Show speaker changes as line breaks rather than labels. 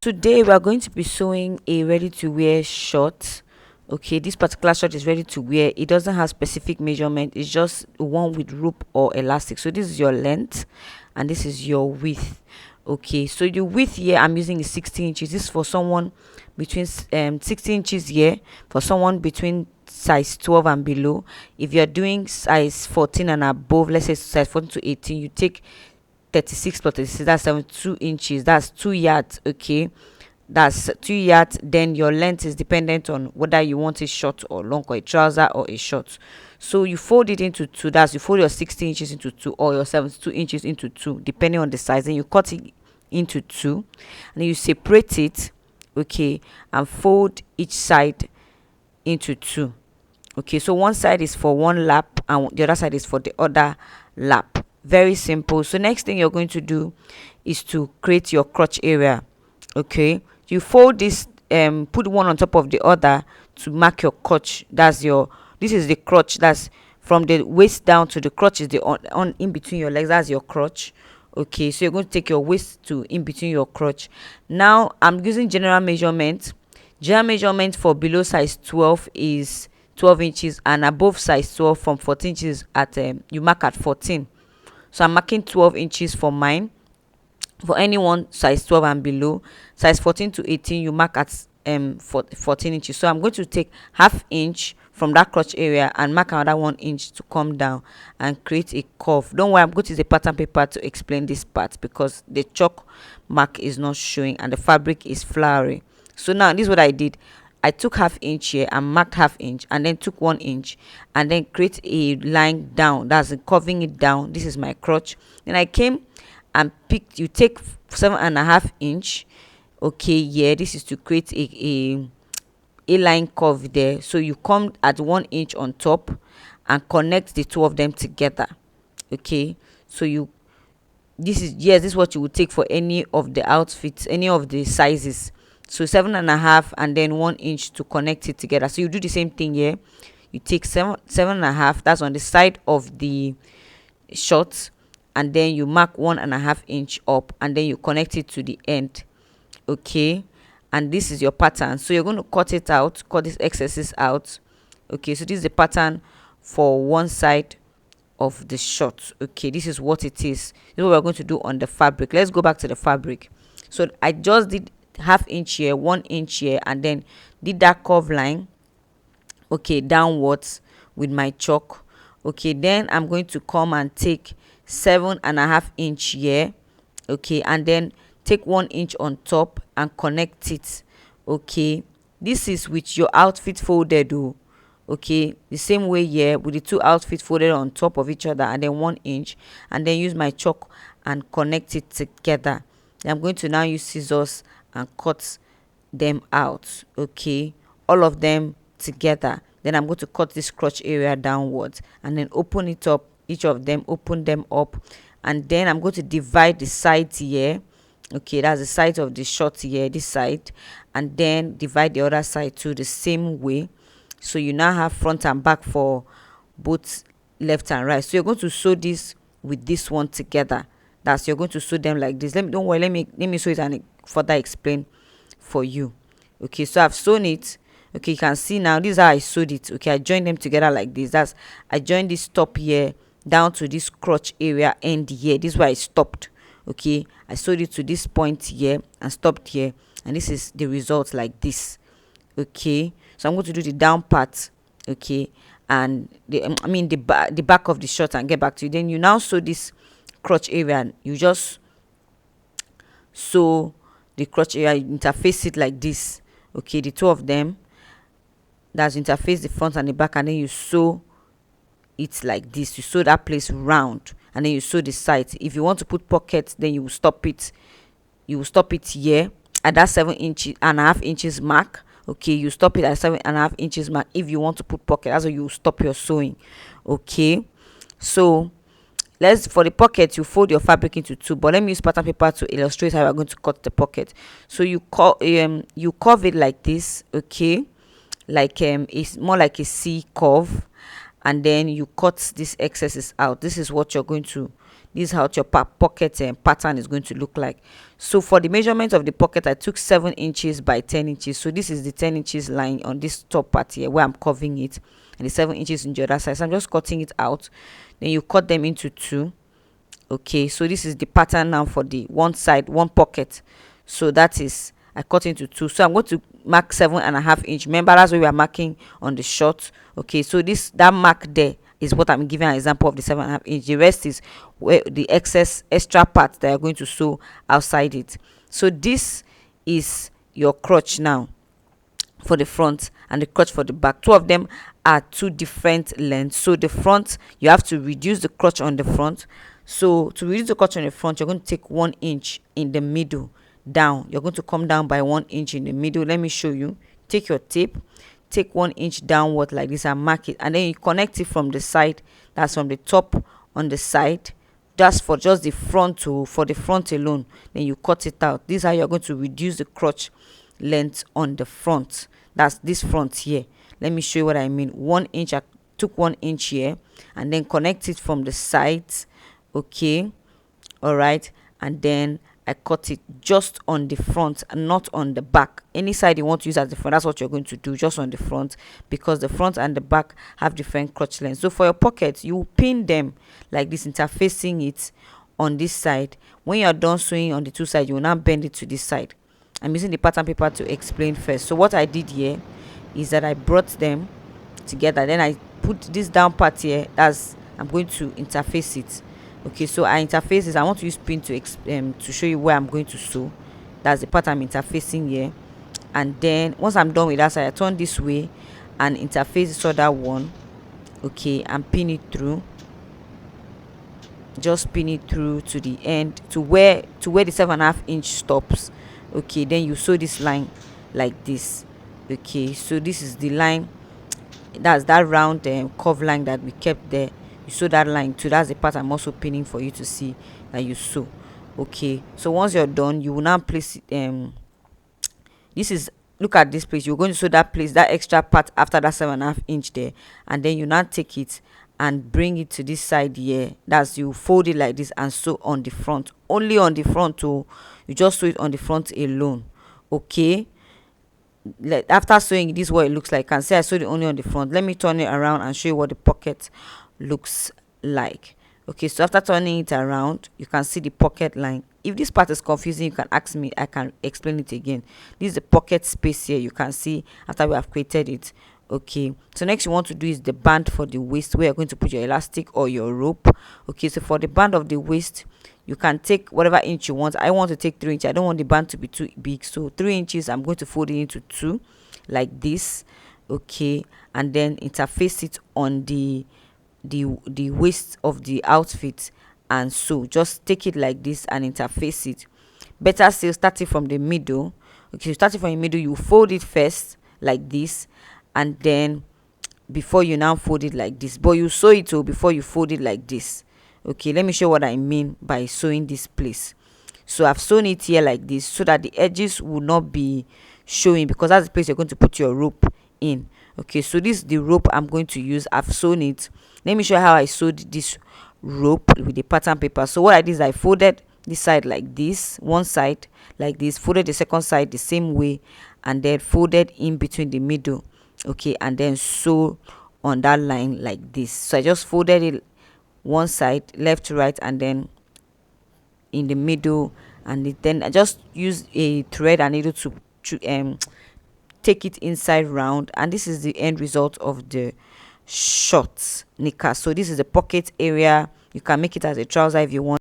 Today we are going to be sewing a ready to wear short. Okay, this particular short is ready to wear. It doesn't have specific measurement, it's just one with rope or elastic. So this is your length and this is your width. Okay, so the width here I'm using is 16 inches. This is for someone between 16 inches here, for someone between size 12 and below. If you're doing size 14 and above, let's say size 14 to 18, you take 36 plus 36, that's 72 inches, that's 2 yards. Okay, that's 2 yards. Then your length is dependent on whether you want it short or long, or a trouser or a short. So you fold it into two. That's, you fold your 16 inches into two, or your 72 inches into two, depending on the size. Then you cut it into two and then you separate it. Okay, and fold each side into two. Okay, so one side is for one lap and the other side is for the other lap. Very simple. So next thing you're going to do is to create your crotch area. Okay, you fold this, put one on top of the other to mark your crotch. That's your, this is the crotch, that's from the waist down to the crotch is the on in between your legs, that's your crotch. Okay, so you're going to take your waist to in between your crotch. Now I'm using general measurement. General measurement for below size 12 is 12 inches, and above size 12 from 14 inches at you mark at 14. So I'm marking 12 inches for mine. For anyone size 12 and below, size 14 to 18, you mark at 14 inches. So I'm going to take half inch from that crotch area and mark another 1 inch to come down and create a curve. Don't worry, I'm going to use a pattern paper to explain this part because the chalk mark is not showing and the fabric is flowery. So now this is what I did. I took half inch here and marked half inch, and then took 1 inch and then create a line down, that's curving it down. This is my crotch. Then I came and picked, you take 7.5 inch. Okay, yeah, this is to create a line curve there. So you come at 1 inch on top and connect the two of them together. Okay, so you, this is, yes, this is what you would take for any of the outfits, any of the sizes. So 7.5 and then 1 inch to connect it together. So you do the same thing here. You take 7.5, that's on the side of the short, and then you mark 1.5 inch up and then you connect it to the end. Okay, and this is your pattern. So you're going to cut it out, cut these excesses out. Okay, so this is the pattern for one side of the short. Okay, this is what it is. This is what we're going to do on the fabric. Let's go back to the fabric. So I just did half inch here, 1 inch here, and then did that curve line, okay, downwards with my chalk. Okay, then I'm going to come and take 7.5 inch here, okay, and then take 1 inch on top and connect it. Okay, this is with your outfit folded. Okay, the same way here with the two outfits folded on top of each other, and then 1 inch, and then use my chalk and connect it together. I'm going to now use scissors and cut them out. Okay, all of them together. Then I'm going to cut this crotch area downwards and then open it up, each of them, open them up, and then I'm going to divide the sides here. Okay, that's the side of the short here, this side, and then divide the other side too the same way. So you now have front and back for both left and right. So you're going to sew this with this one together. That's, you're going to sew them like this. Don't worry, let me sew it and further explain for you. Okay, so I've sewn it. Okay, you can see now this is how I sewed it. Okay, I joined them together like this. That's, I joined this top here down to this crotch area end here. This is where I stopped. Okay, I sewed it to this point here and stopped here, and this is the result like this. Okay, so I'm going to do the down part. Okay, and the back of the short and get back to you. Then you now sew this crotch area and you just sew the crotch area, you interface it like this. Okay, the two of them, that's interface the front and the back, and then you sew it like this. You sew that place round and then you sew the sides. If you want to put pockets, then you will stop it, here at that 7.5 inches mark. Okay, you stop it at 7.5 inches mark. If you want to put pocket, that's where you stop your sewing. Okay, so let's, for the pocket, you fold your fabric into two, but let me use pattern paper to illustrate how we're going to cut the pocket. So you curve it like this. Okay, like it's more like a C curve, and then you cut these excesses out. This is what you're going to, this is how your pocket pattern is going to look like. So for the measurement of the pocket, I took 7 inches by 10 inches. So this is the 10 inches line on this top part here where I'm curving it, and the 7 inches on the other side. So I'm just cutting it out. Then you cut them into 2. Okay, so this is the pattern now for the one side, one pocket. So that is, I cut into 2. So I'm going to mark 7.5 inch. Remember, that's what we are marking on the short. Okay, so that mark there is what I'm giving an example of, the 7.5 inch. The rest is where the extra part that you're going to sew outside it. So this is your crotch now for the front, and the crotch for the back. Two of them are 2 different lengths. So the front, you have to reduce the crotch on the front. So to reduce the crotch on the front, you're going to take 1 inch in the middle down. You're going to come down by 1 inch in the middle. Let me show you. Take your tape, take 1 inch downward like this and mark it, and then you connect it from the side. That's from the top on the side. That's for just the front for the front alone. Then you cut it out. This is how you're going to reduce the crotch length on the front. That's this front here. Let me show you what I mean. 1 inch, I took 1 inch here and then connect it from the sides. Okay, all right, and then I cut it just on the front and not on the back. Any side you want to use as the front, that's what you're going to do, just on the front, because the front and the back have different crotch lengths. So for your pockets, you pin them like this, interfacing it on this side. When you're done sewing on the 2 sides, you will now bend it to this side. I'm using the pattern paper to explain first. So what I did here is that I brought them together, then I put this down part here, as I'm going to interface it. Okay, so I interface this. I want to use pin to show you where I'm going to sew. That's the part I'm interfacing here. And then once I'm done with that side, I turn this way and interface this other one. Okay, and pin it through. Just pin it through to the end, to where the 7.5 inch stops. Okay, then you sew this line like this. Okay, so this is the line, that's that round curve line that we kept there. You sew that line too. That's the part I'm also pinning for you to see that you sew. Okay, so once you're done, you will now place it. This is, look at this place. You're going to sew that place, that extra part after that 7.5 inch there, and then you now take it and bring it to this side here. That's, you fold it like this and sew on the front, only on the front. You just sew it on the front alone. Okay, after sewing, this is what it looks like. You can see I sewed it only on the front. Let me turn it around and show you what the pocket looks like. Okay, so after turning it around, you can see the pocket line. If this part is confusing, you can ask me, I can explain it again. This is the pocket space here, you can see after we have created it. Okay, so next you want to do is the band for the waist, where you're going to put your elastic or your rope. Okay, so for the band of the waist, you can take whatever inch you want. I want to take 3 inches. I don't want the band to be too big, so 3 inches, I'm going to fold it into 2 like this. Okay, and then interface it on the waist of the outfit, and so just take it like this and interface it. Better still, starting from the middle. Okay, starting from the middle, you fold it first like this, and then before you now fold it like this, but you sew it before you fold it like this. Okay, let me show what I mean by sewing this place. So I've sewn it here like this so that the edges will not be showing, because that's the place you're going to put your rope in. Okay, so this is the rope I'm going to use. I've sewn it. Let me show you how I sewed this rope with the pattern paper. So what I did is I folded this side like this, one side like this, folded the second side the same way, and then folded in between the middle. Okay, and then sew on that line like this. So I just folded it one side left to right, and then in the middle, and then I just use a thread and needle to take it inside round, and this is the end result of the short knicker. So this is the pocket area. You can make it as a trouser if you want.